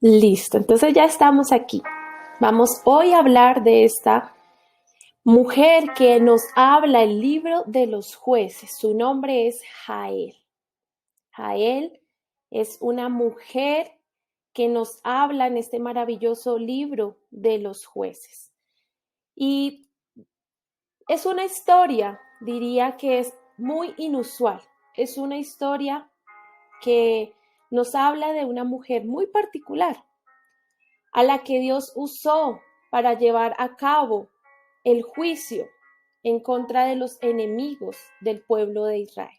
Listo, entonces ya estamos aquí. Vamos hoy a hablar de esta mujer que nos habla el libro de los jueces. Su nombre es Jael. Jael es una mujer que nos habla en este maravilloso libro de los jueces. Y es una historia, diría que es muy inusual. Es una historia que nos habla de una mujer muy particular, a la que Dios usó para llevar a cabo el juicio en contra de los enemigos del pueblo de Israel.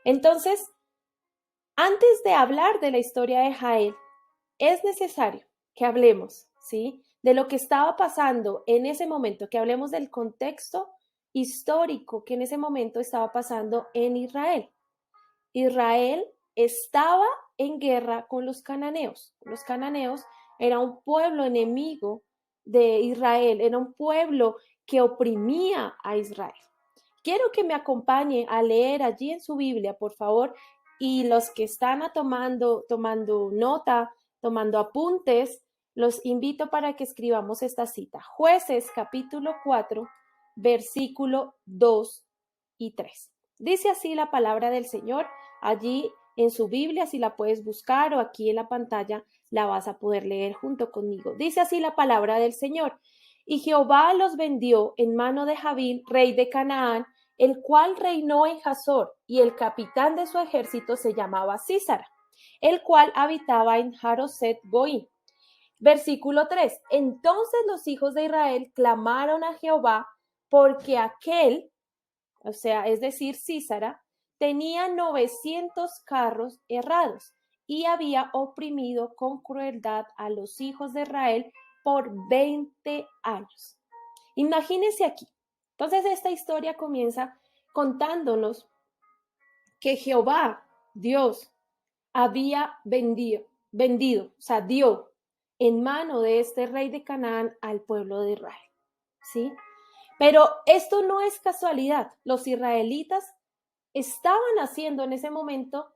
Entonces, antes de hablar de la historia de Jael, es necesario que hablemos, ¿sí?, de lo que estaba pasando en ese momento, que hablemos del contexto histórico que en ese momento estaba pasando en Israel. Israel estaba en guerra con los cananeos. Los cananeos era un pueblo enemigo de Israel, era un pueblo que oprimía a Israel. Quiero que me acompañe a leer allí en su Biblia, por favor, y los que están tomando nota, tomando apuntes, los invito para que escribamos esta cita. Jueces capítulo 4, versículo 2 y 3. Dice así la palabra del Señor allí en su Biblia, si la puedes buscar o aquí en la pantalla la vas a poder leer junto conmigo. Dice así la palabra del Señor. Y Jehová los vendió en mano de Jabil, rey de Canaán, el cual reinó en Hazor, y el capitán de su ejército se llamaba Sísara, el cual habitaba en Haroset Goim. Versículo 3. Entonces los hijos de Israel clamaron a Jehová porque aquel, o sea, es decir, Sísara, tenía 900 carros errados y había oprimido con crueldad a los hijos de Israel por 20 años. Imagínense aquí. Entonces esta historia comienza contándonos que Jehová, Dios, había vendido, o sea, dio en mano de este rey de Canaán al pueblo de Israel, ¿sí? Pero esto no es casualidad. Los israelitas estaban haciendo en ese momento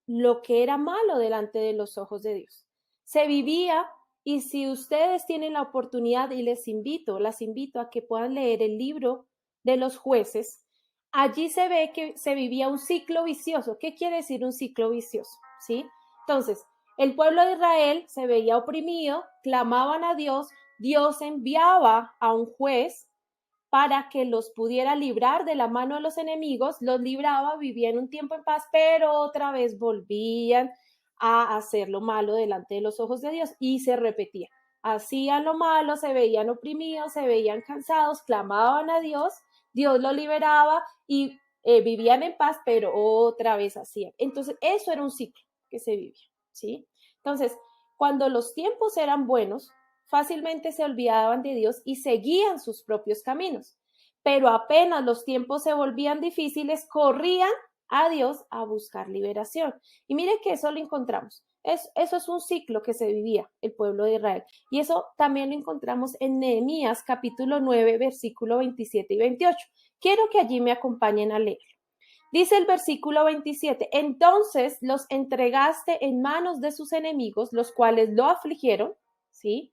lo que era malo delante de los ojos de Dios. Se vivía, y si ustedes tienen la oportunidad, y las invito a que puedan leer el libro de los jueces, allí se ve que se vivía un ciclo vicioso. ¿Qué quiere decir un ciclo vicioso? ¿Sí? Entonces, el pueblo de Israel se veía oprimido, clamaban a Dios, Dios enviaba a un juez para que los pudiera librar de la mano de los enemigos, los libraba, vivían un tiempo en paz, pero otra vez volvían a hacer lo malo delante de los ojos de Dios y se repetía. Hacían lo malo, se veían oprimidos, se veían cansados, clamaban a Dios, Dios los liberaba y vivían en paz, pero otra vez hacían. Entonces, eso era un ciclo que se vivía, ¿sí? Entonces, cuando los tiempos eran buenos, fácilmente se olvidaban de Dios y seguían sus propios caminos. Pero apenas los tiempos se volvían difíciles, corrían a Dios a buscar liberación. Y mire que eso lo encontramos. Eso es un ciclo que se vivía el pueblo de Israel. Y eso también lo encontramos en Nehemías capítulo 9, versículo 27 y 28. Quiero que allí me acompañen a leer. Dice el versículo 27, entonces los entregaste en manos de sus enemigos, los cuales lo afligieron, ¿sí?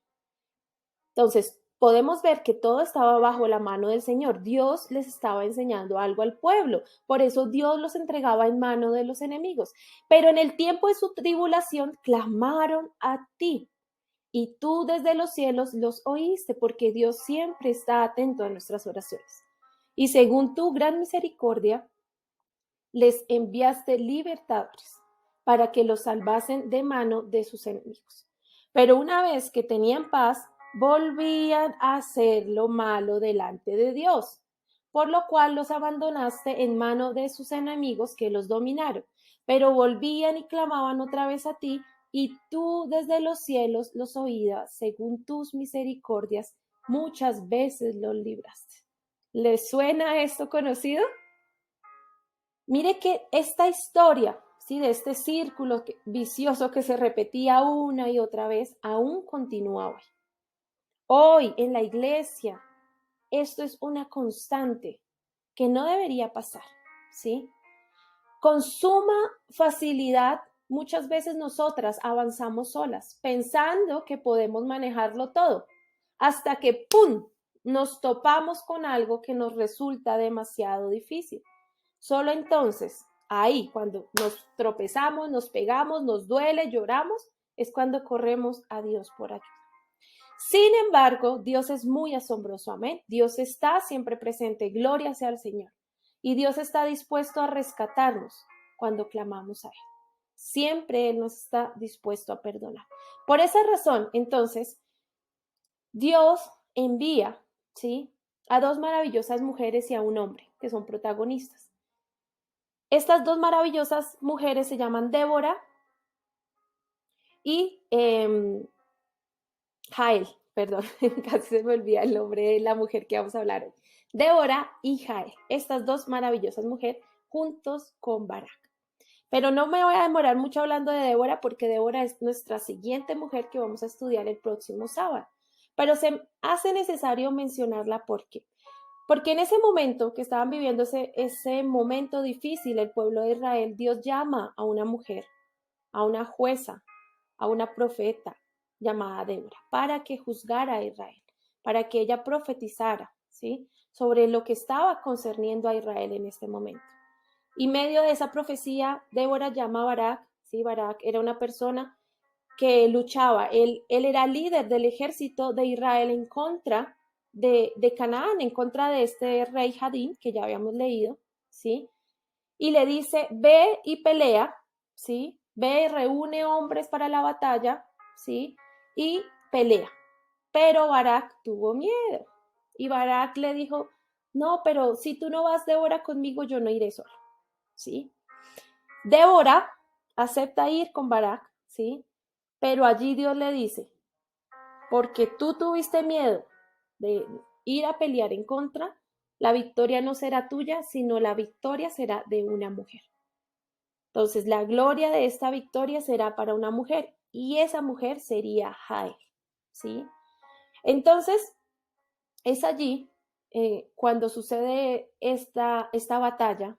Entonces, podemos ver que todo estaba bajo la mano del Señor. Dios les estaba enseñando algo al pueblo. Por eso Dios los entregaba en mano de los enemigos. Pero en el tiempo de su tribulación clamaron a ti. Y tú desde los cielos los oíste, porque Dios siempre está atento a nuestras oraciones. Y según tu gran misericordia, les enviaste libertadores para que los salvasen de mano de sus enemigos. Pero una vez que tenían paz, volvían a hacer lo malo delante de Dios, por lo cual los abandonaste en mano de sus enemigos que los dominaron. Pero volvían y clamaban otra vez a ti, y tú desde los cielos los oías, según tus misericordias, muchas veces los libraste. ¿Les suena esto conocido? Mire que esta historia, ¿sí?, de este círculo vicioso que se repetía una y otra vez, aún continúa hoy. Hoy en la iglesia, esto es una constante que no debería pasar, ¿sí? Con suma facilidad muchas veces nosotras avanzamos solas, pensando que podemos manejarlo todo, hasta que ¡pum!, nos topamos con algo que nos resulta demasiado difícil. Solo entonces, ahí, cuando nos tropezamos, nos pegamos, nos duele, lloramos, es cuando corremos a Dios por ayuda. Sin embargo, Dios es muy asombroso, amén. Dios está siempre presente, gloria sea al Señor. Y Dios está dispuesto a rescatarnos cuando clamamos a Él. Siempre Él nos está dispuesto a perdonar. Por esa razón, entonces, Dios envía, ¿sí?, a dos maravillosas mujeres y a un hombre, que son protagonistas. Estas dos maravillosas mujeres se llaman Débora y Jael, perdón, casi se me olvida el nombre de la mujer que vamos a hablar hoy. Débora y Jael, estas dos maravillosas mujeres juntos con Barak. Pero no me voy a demorar mucho hablando de Débora porque Débora es nuestra siguiente mujer que vamos a estudiar el próximo sábado. Pero se hace necesario mencionarla porque en ese momento que estaban viviendo ese momento difícil, el pueblo de Israel, Dios llama a una mujer, a una jueza, a una profeta llamada Débora, para que juzgara a Israel, para que ella profetizara, ¿sí?, sobre lo que estaba concerniendo a Israel en este momento. Y medio de esa profecía, Débora llama a Barak, ¿sí? Barak era una persona que luchaba, él era líder del ejército de Israel en contra de Canaán, en contra de este rey Jadín, que ya habíamos leído, ¿sí? Y le dice, ve y pelea, ¿sí? Ve y reúne hombres para la batalla, ¿sí? Y pelea. Pero Barak tuvo miedo. Y Barak le dijo, no, pero si tú no vas, Débora, conmigo, yo no iré solo, ¿sí? Débora acepta ir con Barak, ¿sí? Pero allí Dios le dice, porque tú tuviste miedo de ir a pelear en contra, la victoria no será tuya, sino la victoria será de una mujer. Entonces, la gloria de esta victoria será para una mujer, y esa mujer sería Jael, ¿sí? Entonces, es allí, cuando sucede esta batalla,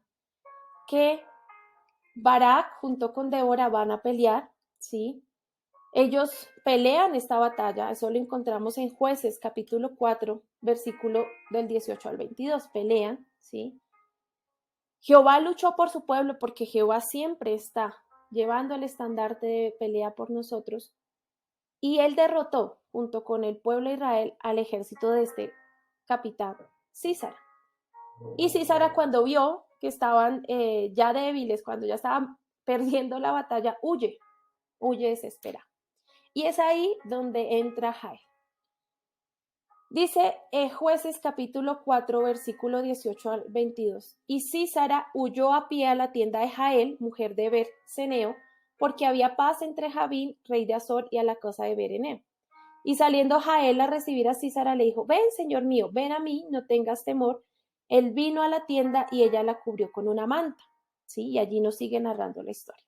que Barak junto con Débora van a pelear, ¿sí? Ellos pelean esta batalla, eso lo encontramos en Jueces capítulo 4, versículo del 18 al 22, pelean, ¿sí? Jehová luchó por su pueblo porque Jehová siempre está llevando el estandarte de pelea por nosotros, y él derrotó junto con el pueblo de Israel al ejército de este capitán Císara. Y Císara, cuando vio que estaban ya débiles, cuando ya estaban perdiendo la batalla, huye desesperado. Y es ahí donde entra Jael. Dice Jueces capítulo 4, versículo 18 al 22. Y Císara huyó a pie a la tienda de Jael, mujer de Berseneo, porque había paz entre Jabín, rey de Azor, y a la casa de Bereneo. Y saliendo Jael a recibir a Císara, le dijo, ven, señor mío, ven a mí, no tengas temor. Él vino a la tienda y ella la cubrió con una manta, ¿sí? Y allí nos sigue narrando la historia.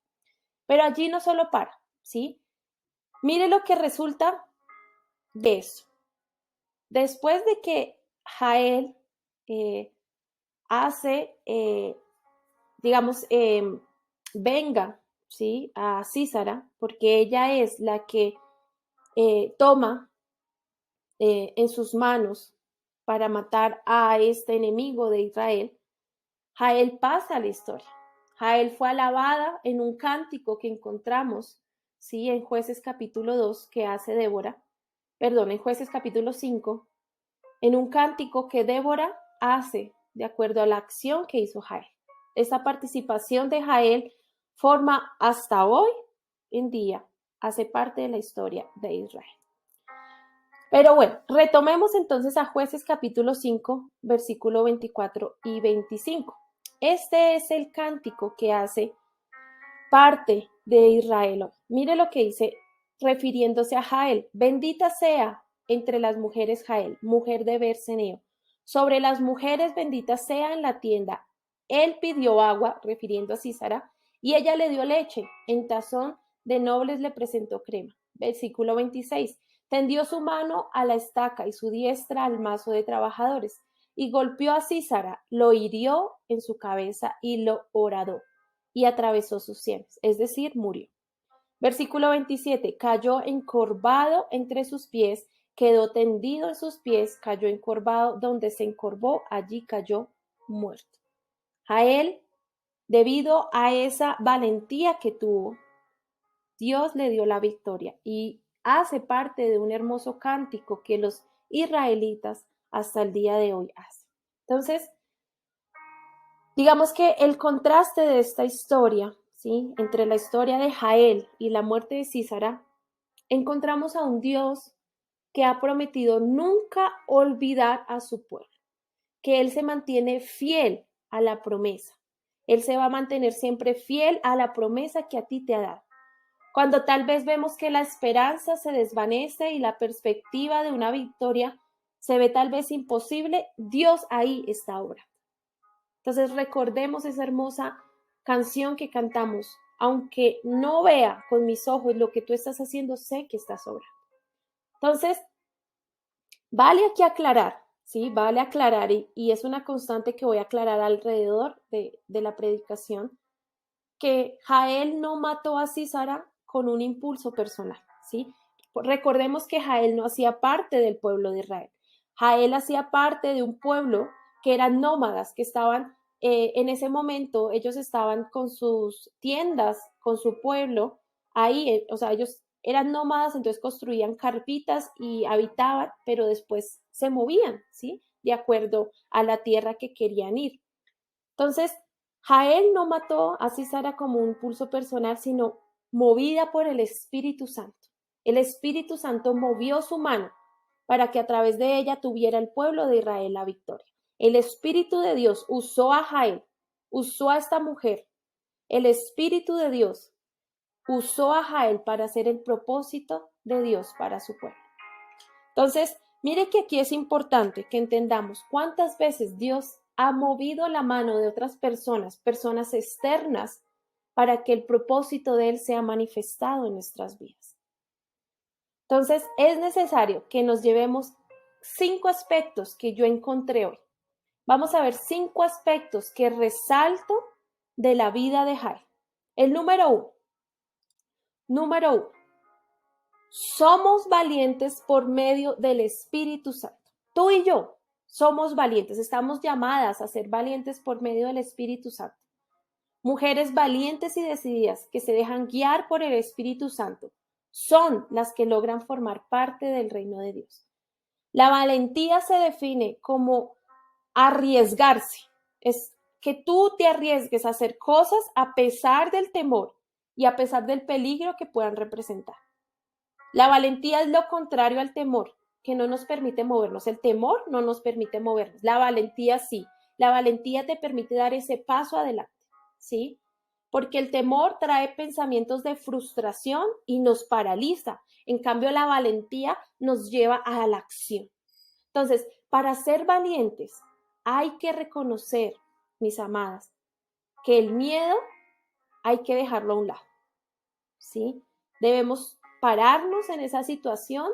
Pero allí no solo para, ¿sí? Mire lo que resulta de eso. Después de que Jael hace, digamos, venga, ¿sí?, a Císara, porque ella es la que toma en sus manos para matar a este enemigo de Israel, Jael pasa a la historia. Jael fue alabada en un cántico que encontramos, ¿sí?, en Jueces capítulo 2, que hace Débora, perdón, en Jueces capítulo 5, en un cántico que Débora hace de acuerdo a la acción que hizo Jael. Esta participación de Jael forma hasta hoy en día, hace parte de la historia de Israel. Pero bueno, retomemos entonces a Jueces capítulo 5, versículo 24 y 25. Este es el cántico que hace parte de Israel. Mire lo que dice refiriéndose a Jael. Bendita sea entre las mujeres Jael, mujer de Berseneo. Sobre las mujeres bendita sea en la tienda. Él pidió agua, refiriendo a Císara, y ella le dio leche. En tazón de nobles le presentó crema. Versículo 26. Tendió su mano a la estaca y su diestra al mazo de trabajadores, y golpeó a Císara, lo hirió en su cabeza y lo horadó, y atravesó sus sienes, es decir, murió. Versículo 27, cayó encorvado entre sus pies, quedó tendido en sus pies, cayó encorvado, donde se encorvó, allí cayó muerto. Jael, debido a esa valentía que tuvo, Dios le dio la victoria y hace parte de un hermoso cántico que los israelitas hasta el día de hoy hacen. Entonces, digamos que el contraste de esta historia, ¿sí? Entre la historia de Jael y la muerte de Sísara, encontramos a un Dios que ha prometido nunca olvidar a su pueblo, que Él se mantiene fiel a la promesa. Él se va a mantener siempre fiel a la promesa que a ti te ha dado. Cuando tal vez vemos que la esperanza se desvanece y la perspectiva de una victoria se ve tal vez imposible, Dios ahí está obrando. Entonces recordemos esa hermosa canción que cantamos. Aunque no vea con mis ojos lo que tú estás haciendo, sé que estás obrando. Entonces, vale aquí aclarar, ¿sí? Vale aclarar y es una constante que voy a aclarar alrededor de la predicación, que Jael no mató a Sísara con un impulso personal, ¿sí? Recordemos que Jael no hacía parte del pueblo de Israel. Jael hacía parte de un pueblo que eran nómadas, que estaban, en ese momento, ellos estaban con sus tiendas, con su pueblo, ahí, o sea, ellos eran nómadas, entonces construían carpitas y habitaban, pero después se movían, ¿sí? De acuerdo a la tierra que querían ir. Entonces, Jael no mató a Sísara como un pulso personal, sino movida por el Espíritu Santo. El Espíritu Santo movió su mano para que a través de ella tuviera el pueblo de Israel la victoria. El Espíritu de Dios usó a Jael, usó a esta mujer. El Espíritu de Dios usó a Jael para hacer el propósito de Dios para su pueblo. Entonces, mire que aquí es importante que entendamos cuántas veces Dios ha movido la mano de otras personas, personas externas, para que el propósito de Él sea manifestado en nuestras vidas. Entonces, es necesario que nos llevemos 5 aspectos que yo encontré hoy. Vamos a ver 5 aspectos que resalto de la vida de Jael. El número 1. Número 1. Somos valientes por medio del Espíritu Santo. Tú y yo somos valientes, estamos llamadas a ser valientes por medio del Espíritu Santo. Mujeres valientes y decididas que se dejan guiar por el Espíritu Santo son las que logran formar parte del reino de Dios. La valentía se define como arriesgarse. Es que tú te arriesgues a hacer cosas a pesar del temor y a pesar del peligro que puedan representar. La valentía es lo contrario al temor, que no nos permite movernos. El temor no nos permite movernos. La valentía sí. La valentía te permite dar ese paso adelante, ¿sí? Porque el temor trae pensamientos de frustración y nos paraliza. En cambio, la valentía nos lleva a la acción. Entonces, para ser valientes, hay que reconocer, mis amadas, que el miedo hay que dejarlo a un lado, ¿sí? Debemos pararnos en esa situación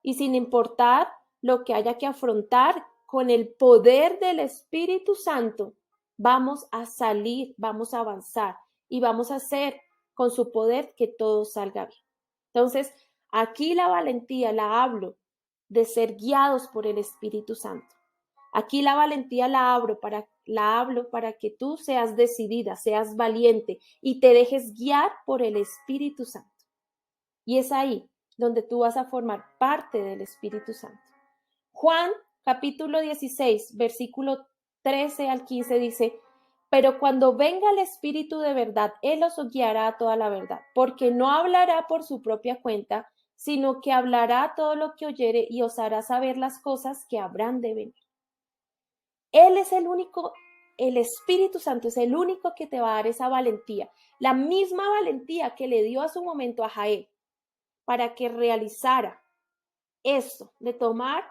y sin importar lo que haya que afrontar, con el poder del Espíritu Santo, vamos a salir, vamos a avanzar y vamos a hacer con su poder que todo salga bien. Entonces, aquí la valentía la hablo de ser guiados por el Espíritu Santo. Aquí la valentía la hablo para que tú seas decidida, seas valiente y te dejes guiar por el Espíritu Santo. Y es ahí donde tú vas a formar parte del Espíritu Santo. Juan capítulo 16, versículo 13 al 15 dice, pero cuando venga el Espíritu de verdad, Él os guiará a toda la verdad, porque no hablará por su propia cuenta, sino que hablará todo lo que oyere y os hará saber las cosas que habrán de venir. Él es el único, el Espíritu Santo es el único que te va a dar esa valentía, la misma valentía que le dio a su momento a Jael, para que realizara esto de tomar,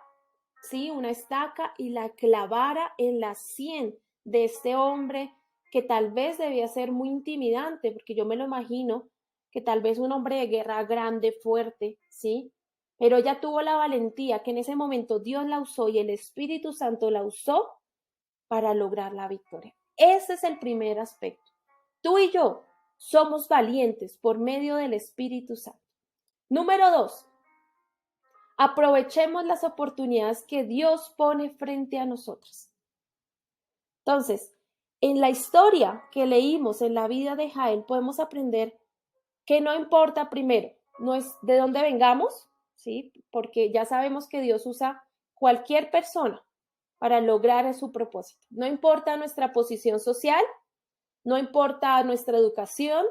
¿sí?, una estaca y la clavara en la sien de este hombre que tal vez debía ser muy intimidante, porque yo me lo imagino que tal vez un hombre de guerra grande, fuerte, ¿sí? Pero ella tuvo la valentía que en ese momento Dios la usó y el Espíritu Santo la usó para lograr la victoria. Ese es el primer aspecto. Tú y yo somos valientes por medio del Espíritu Santo. Número 2, aprovechemos las oportunidades que Dios pone frente a nosotros. Entonces, en la historia que leímos en la vida de Jael, podemos aprender que no importa primero, no es de dónde vengamos, ¿sí? Porque ya sabemos que Dios usa cualquier persona para lograr su propósito. No importa nuestra posición social, no importa nuestra educación,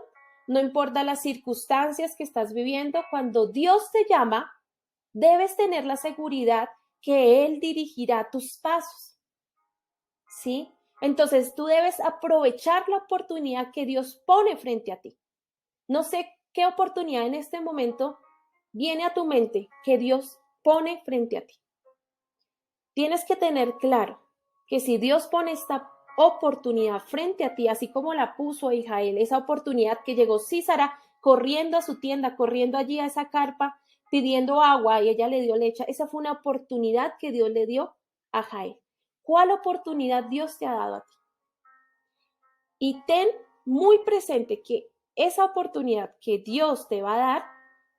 no importa las circunstancias que estás viviendo, cuando Dios te llama, debes tener la seguridad que Él dirigirá tus pasos, ¿sí? Entonces tú debes aprovechar la oportunidad que Dios pone frente a ti. No sé qué oportunidad en este momento viene a tu mente que Dios pone frente a ti. Tienes que tener claro que si Dios pone esta oportunidad frente a ti, así como la puso Israel, esa oportunidad que llegó Císara corriendo a su tienda, corriendo allí a esa carpa, pidiendo agua y ella le dio leche, esa fue una oportunidad que Dios le dio a Jael. ¿Cuál oportunidad Dios te ha dado a ti? Y ten muy presente que esa oportunidad que Dios te va a dar,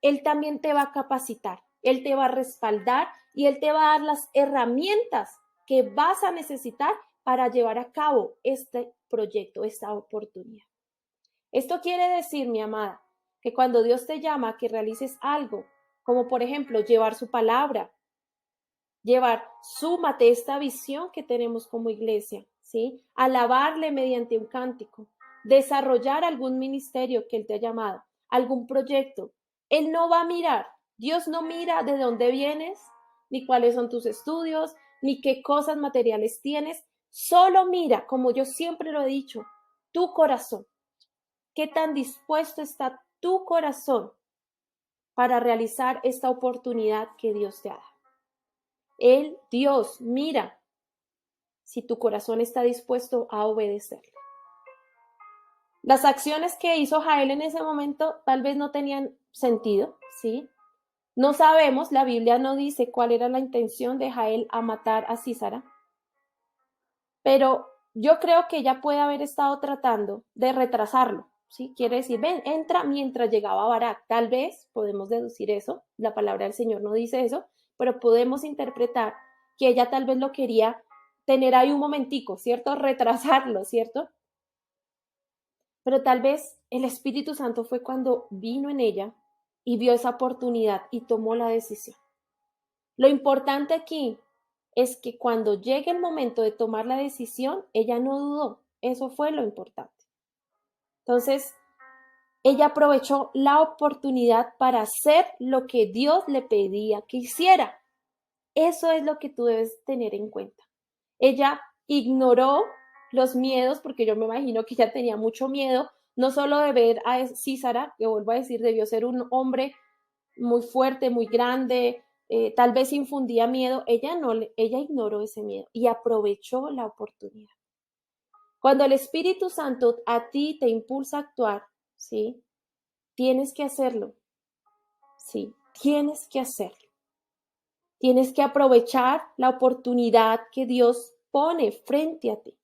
Él también te va a capacitar, Él te va a respaldar y Él te va a dar las herramientas que vas a necesitar para llevar a cabo este proyecto, esta oportunidad. Esto quiere decir, mi amada, que cuando Dios te llama a que realices algo, como por ejemplo llevar su palabra, súmate esta visión que tenemos como iglesia, ¿sí? Alabarle mediante un cántico, desarrollar algún ministerio que Él te ha llamado, algún proyecto. Él no va a mirar, Dios no mira de dónde vienes, ni cuáles son tus estudios, ni qué cosas materiales tienes, solo mira, como yo siempre lo he dicho, tu corazón. ¿Qué tan dispuesto está tu corazón para realizar esta oportunidad que Dios te ha dado? Dios, mira si tu corazón está dispuesto a obedecerle. Las acciones que hizo Jael en ese momento tal vez no tenían sentido, ¿sí? No sabemos, la Biblia no dice cuál era la intención de Jael a matar a Císara, pero yo creo que ella puede haber estado tratando de retrasarlo, ¿sí? Quiere decir, ven, entra mientras llegaba Barak. Tal vez podemos deducir eso, la palabra del Señor no dice eso, pero podemos interpretar que ella tal vez lo quería tener ahí un momentico, ¿cierto? Retrasarlo, ¿cierto? Pero tal vez el Espíritu Santo fue cuando vino en ella y vio esa oportunidad y tomó la decisión. Lo importante aquí es que cuando llegue el momento de tomar la decisión, ella no dudó. Eso fue lo importante. Entonces, ella aprovechó la oportunidad para hacer lo que Dios le pedía que hiciera. Eso es lo que tú debes tener en cuenta. Ella ignoró los miedos, porque yo me imagino que ella tenía mucho miedo, no solo de ver a Císara, que vuelvo a decir, debió ser un hombre muy fuerte, muy grande, tal vez infundía miedo, ella ignoró ese miedo y aprovechó la oportunidad. Cuando el Espíritu Santo a ti te impulsa a actuar, ¿sí? Tienes que hacerlo, ¿sí? Tienes que hacerlo. Tienes que aprovechar la oportunidad que Dios pone frente a ti.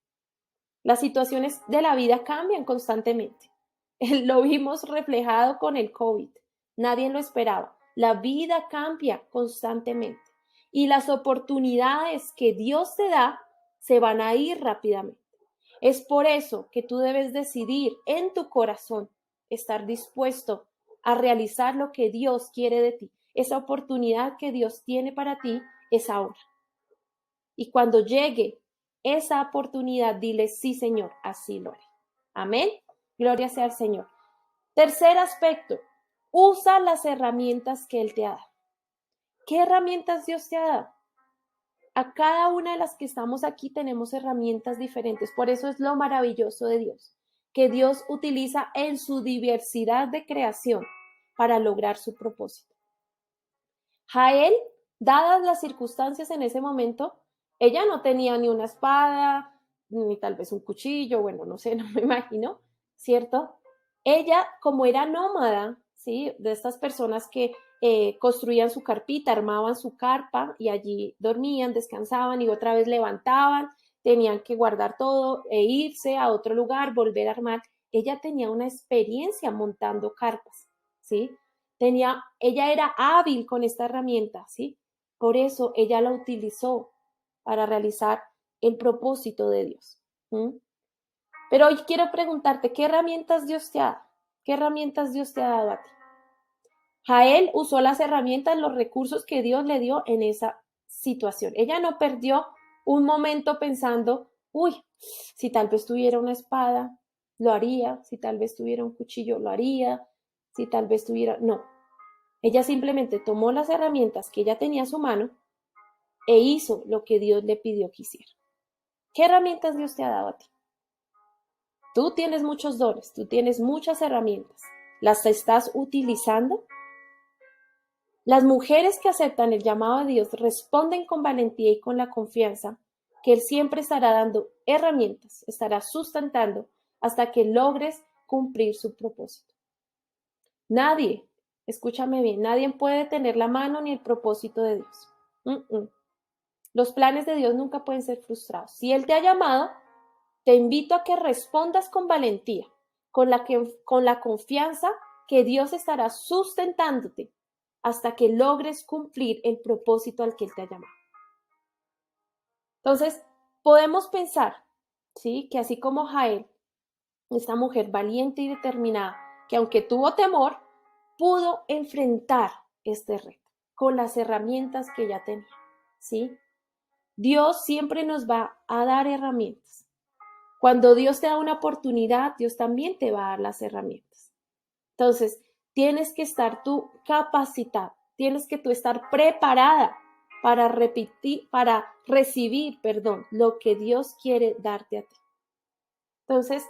Las situaciones de la vida cambian constantemente. Lo vimos reflejado con el COVID. Nadie lo esperaba. La vida cambia constantemente y las oportunidades que Dios te da se van a ir rápidamente. Es por eso que tú debes decidir en tu corazón estar dispuesto a realizar lo que Dios quiere de ti. Esa oportunidad que Dios tiene para ti es ahora. Y cuando llegue esa oportunidad, dile, sí, Señor, así lo haré. Amén. Gloria sea al Señor. Tercer aspecto, usa las herramientas que Él te ha dado. ¿Qué herramientas Dios te ha dado? A cada una de las que estamos aquí tenemos herramientas diferentes. Por eso es lo maravilloso de Dios, que Dios utiliza en su diversidad de creación para lograr su propósito. Jael, dadas las circunstancias en ese momento, ella no tenía ni una espada, ni tal vez un cuchillo, bueno, no sé, no me imagino, ¿cierto? Ella, como era nómada, ¿sí? De estas personas que construían su carpita, armaban su carpa y allí dormían, descansaban y otra vez levantaban, tenían que guardar todo e irse a otro lugar, volver a armar. ella tenía una experiencia montando carpas, ¿sí? Ella era hábil con esta herramienta, ¿sí? Por eso ella la utilizó para realizar el propósito de Dios. ¿Mm? Pero hoy quiero preguntarte, ¿qué herramientas Dios te ha dado? ¿Qué herramientas Dios te ha dado a ti? Jael usó las herramientas, los recursos que Dios le dio en esa situación. Ella no perdió un momento pensando, uy, si tal vez tuviera una espada, lo haría, si tal vez tuviera un cuchillo, lo haría, si tal vez tuviera... No, ella simplemente tomó las herramientas que ella tenía a su mano e hizo lo que Dios le pidió que hiciera. ¿Qué herramientas Dios te ha dado a ti? Tú tienes muchos dones, tú tienes muchas herramientas. ¿Las estás utilizando? Las mujeres que aceptan el llamado de Dios responden con valentía y con la confianza que Él siempre estará dando herramientas, estará sustentando hasta que logres cumplir su propósito. Nadie, escúchame bien, nadie puede tener la mano ni el propósito de Dios. Los planes de Dios nunca pueden ser frustrados. Si Él te ha llamado, te invito a que respondas con valentía, con la confianza que Dios estará sustentándote hasta que logres cumplir el propósito al que Él te ha llamado. Entonces, podemos pensar, ¿sí? Que así como Jael, esta mujer valiente y determinada, que aunque tuvo temor, pudo enfrentar este reto con las herramientas que ella tenía, ¿sí? Dios siempre nos va a dar herramientas. Cuando Dios te da una oportunidad, Dios también te va a dar las herramientas. Entonces, tienes que estar tú capacitado, tienes que tú estar preparada para recibir, lo que Dios quiere darte a ti. Entonces,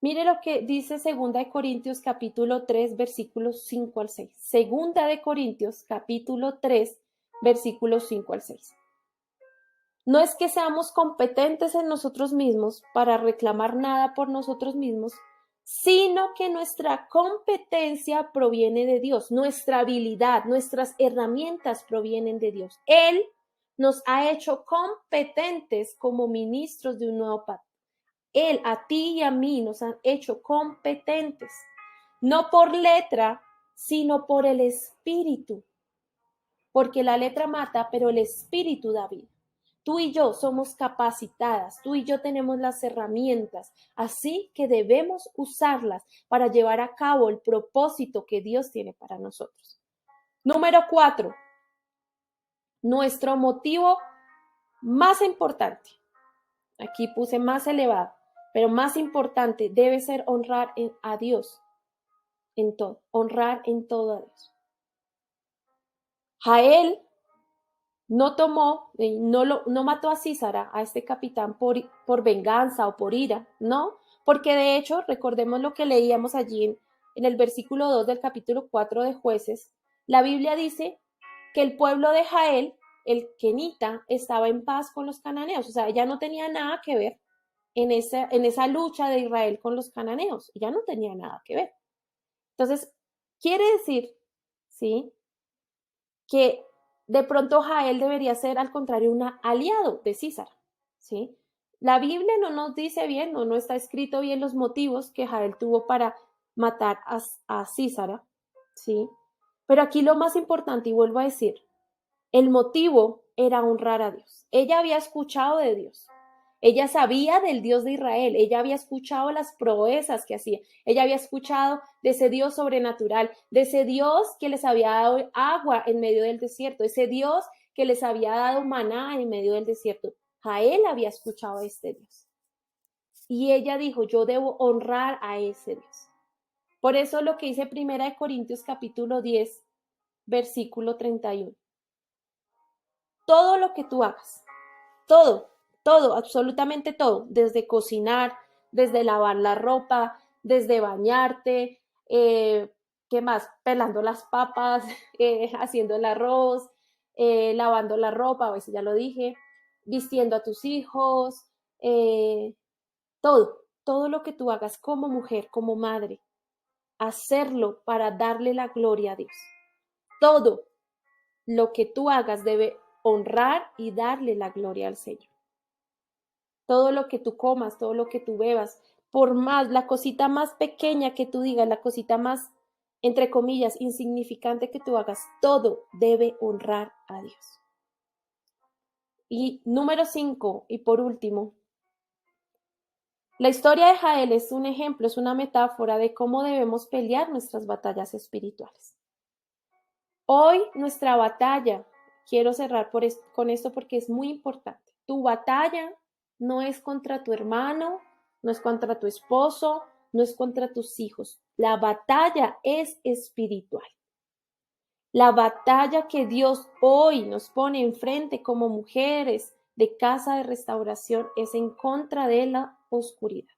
mire lo que dice 2 Corintios capítulo 3, versículos 5 al 6. 2 Corintios capítulo 3, versículos 5 al 6. No es que seamos competentes en nosotros mismos para reclamar nada por nosotros mismos, sino que nuestra competencia proviene de Dios, nuestra habilidad, nuestras herramientas provienen de Dios. Él nos ha hecho competentes como ministros de un nuevo pacto. Él, a ti y a mí, nos ha hecho competentes, no por letra, sino por el Espíritu, porque la letra mata, pero el Espíritu da vida. Tú y yo somos capacitadas, tú y yo tenemos las herramientas, así que debemos usarlas para llevar a cabo el propósito que Dios tiene para nosotros. Número 4, nuestro motivo más importante. Aquí puse más elevado, pero más importante debe ser honrar a Dios en todo, honrar en todo a Dios. Jael no mató a Císara, a este capitán, por venganza o por ira, no, porque de hecho, recordemos lo que leíamos allí en el versículo 2 del capítulo 4 de Jueces, la Biblia dice que el pueblo de Jael, el kenita, estaba en paz con los cananeos, o sea, ella no tenía nada que ver en esa lucha de Israel con los cananeos, ella no tenía nada que ver. Entonces, quiere decir, ¿sí?, que de pronto Jael debería ser, al contrario, un aliado de Císara, ¿sí? La Biblia no nos dice bien, no está escrito bien los motivos que Jael tuvo para matar a Císara, ¿sí? Pero aquí lo más importante, y vuelvo a decir, el motivo era honrar a Dios. Ella había escuchado de Dios. Ella sabía del Dios de Israel, ella había escuchado las proezas que hacía, ella había escuchado de ese Dios sobrenatural, de ese Dios que les había dado agua en medio del desierto, ese Dios que les había dado maná en medio del desierto. Jael había escuchado a este Dios. Y ella dijo, yo debo honrar a ese Dios. Por eso lo que dice 1 Corintios capítulo 10, versículo 31. Todo lo que tú hagas, todo, absolutamente todo, desde cocinar, desde lavar la ropa, desde bañarte, ¿qué más? Pelando las papas, haciendo el arroz, lavando la ropa, a veces ya lo dije, vistiendo a tus hijos, todo lo que tú hagas como mujer, como madre, hacerlo para darle la gloria a Dios. Todo lo que tú hagas debe honrar y darle la gloria al Señor. Todo lo que tú comas, todo lo que tú bebas, por más, la cosita más pequeña que tú digas, la cosita más, entre comillas, insignificante que tú hagas, todo debe honrar a Dios. Y número 5, y por último, la historia de Jael es un ejemplo, es una metáfora de cómo debemos pelear nuestras batallas espirituales. Hoy nuestra batalla, quiero cerrar con esto porque es muy importante. Tu batalla no es contra tu hermano, no es contra tu esposo, no es contra tus hijos. La batalla es espiritual. La batalla que Dios hoy nos pone enfrente como mujeres de casa de restauración es en contra de la oscuridad.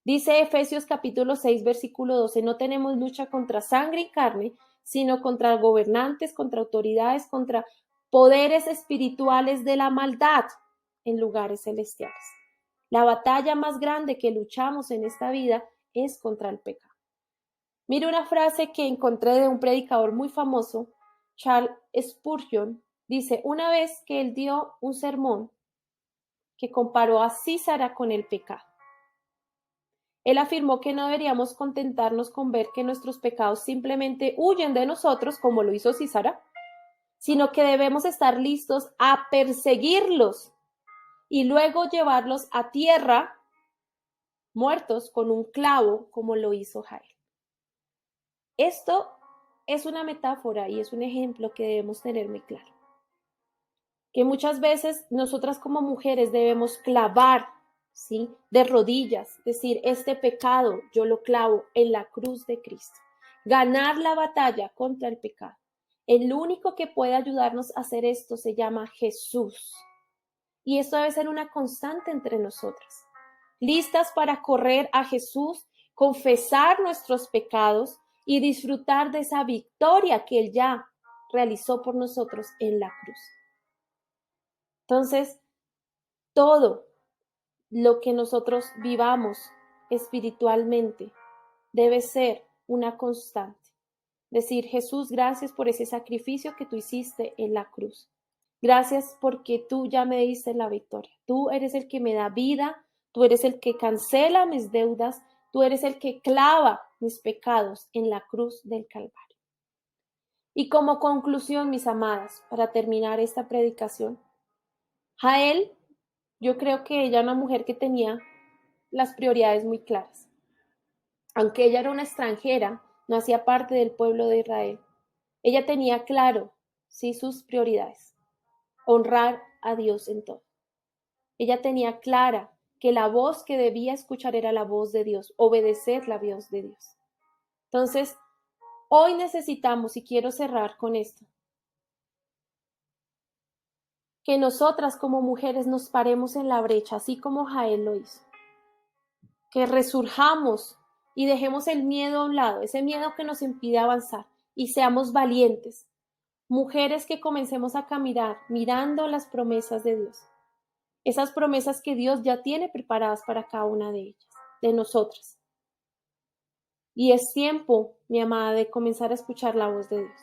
Dice Efesios capítulo 6, versículo 12, no tenemos lucha contra sangre y carne, sino contra gobernantes, contra autoridades, contra poderes espirituales de la maldad en lugares celestiales. La batalla más grande que luchamos en esta vida es contra el pecado. Mira una frase que encontré de un predicador muy famoso, Charles Spurgeon, dice, una vez que él dio un sermón que comparó a Sísara con el pecado. Él afirmó que no deberíamos contentarnos con ver que nuestros pecados simplemente huyen de nosotros, como lo hizo Sísara, sino que debemos estar listos a perseguirlos y luego llevarlos a tierra muertos con un clavo, como lo hizo Jael. Esto es una metáfora y es un ejemplo que debemos tener muy claro. Que muchas veces nosotras como mujeres debemos clavar, ¿sí?, de rodillas, decir, este pecado yo lo clavo en la cruz de Cristo. Ganar la batalla contra el pecado. El único que puede ayudarnos a hacer esto se llama Jesús. Y esto debe ser una constante entre nosotras. Listas para correr a Jesús, confesar nuestros pecados y disfrutar de esa victoria que Él ya realizó por nosotros en la cruz. Entonces, todo lo que nosotros vivamos espiritualmente debe ser una constante. Decir, Jesús, gracias por ese sacrificio que tú hiciste en la cruz. Gracias porque tú ya me diste la victoria. Tú eres el que me da vida, tú eres el que cancela mis deudas, tú eres el que clava mis pecados en la cruz del Calvario. Y como conclusión, mis amadas, para terminar esta predicación, Jael, yo creo que ella era una mujer que tenía las prioridades muy claras. Aunque ella era una extranjera, no hacía parte del pueblo de Israel, ella tenía claro, sí, sus prioridades. Honrar a Dios en todo. Ella tenía clara que la voz que debía escuchar era la voz de Dios, obedecer la voz de Dios. Entonces, hoy necesitamos, y quiero cerrar con esto, que nosotras como mujeres nos paremos en la brecha, así como Jael lo hizo. Que resurjamos y dejemos el miedo a un lado, ese miedo que nos impide avanzar, y seamos valientes. Mujeres que comencemos a caminar mirando las promesas de Dios. Esas promesas que Dios ya tiene preparadas para cada una de ellas, de nosotras. Y es tiempo, mi amada, de comenzar a escuchar la voz de Dios.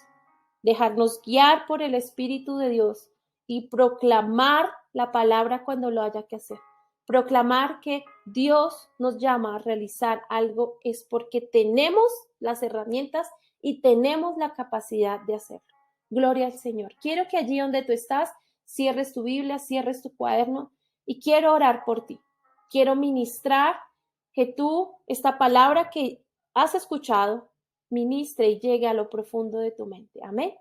Dejarnos guiar por el Espíritu de Dios y proclamar la palabra cuando lo haya que hacer. Proclamar que Dios nos llama a realizar algo es porque tenemos las herramientas y tenemos la capacidad de hacerlo. Gloria al Señor. Quiero que allí donde tú estás, cierres tu Biblia, cierres tu cuaderno y quiero orar por ti. Quiero ministrar que tú, esta palabra que has escuchado, ministre y llegue a lo profundo de tu mente. Amén.